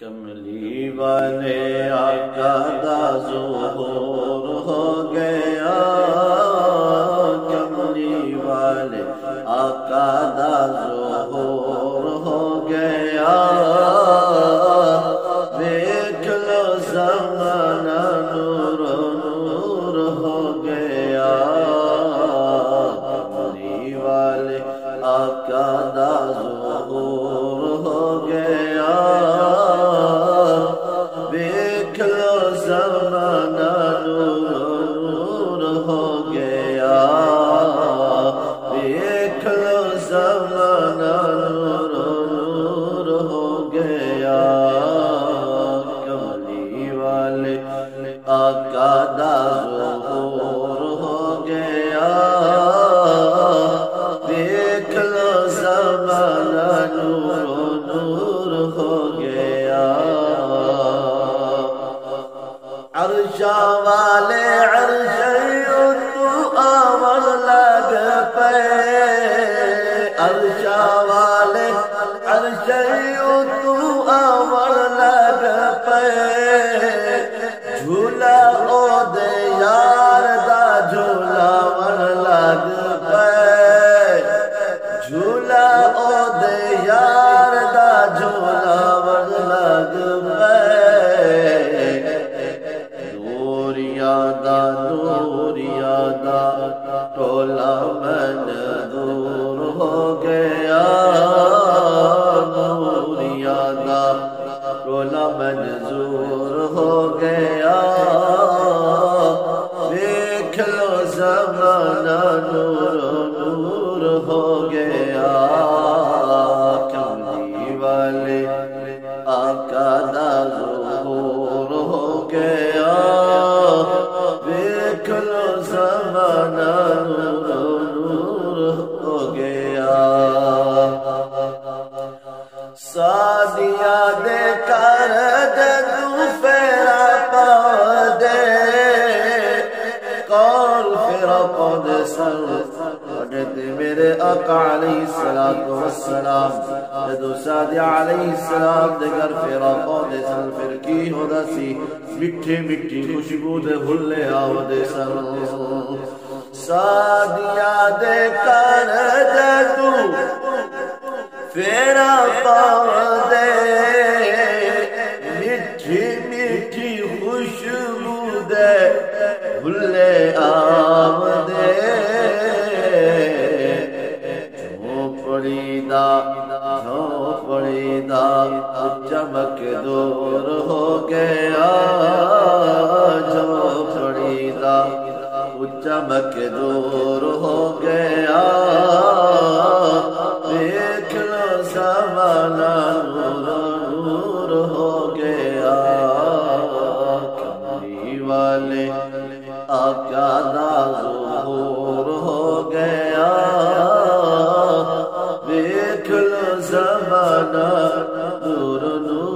کملی والے آقا دا ظہور ہو گیا، کملی والے آقا دا ظہور ہو گیا، دیکھ لو زمانہ نور نور ہو گیا، کملی والے آقا دا ظہور ہو گیا، دیکھ لو زمانہ نور نور ہو گیا، دیکھ لو زمانہ نور نور ہو گیا، کملی والے آقا دا ظہور ہو گیا، دیکھ لو زمانہ نور نور ہو گیا، عرشا والے عرشیوں تو آور لگ پے، عرشا والے عرشیوں تو آور لگ پے، جھولا او دے یار دا جھولا ور لگ پے، جھولا او دے یار دا جھولا ور لگ پے، نوریا دا ٹولا منظور ہو گیا، نوریا دا ٹولا منظور ہو گیا، دیکھ لو زمانہ نور نور ہو گیا، کملی والے آقا دا ظہور ہو گیا، دیکھ لو زمانہ نور نور ہو گیا، سادیا دے کر دے تو فیرا پا دے، کال فیرا پا دے سر دے میرے آقا علیہ السلام، جدو سادیا علیہ السلام دے گر فیرا پا دے سر، پھر کی ہو دا سی مٹھی مٹھی خوشبو دے بھلے آو دے سر، سادیا دے کر دے تو فیرا پا دے، مٹھی مٹھی خوشبو دے بھلے آو دے، جھونپڑی دا چمک دور ہو گیا، جھونپڑی دا چمک دور ہو گیا، دیکھ لو زمانہ نور نور ہو گیا، کملی والے آقا دا ظہور ہو گیا، دیکھ لو زمانہ نور نور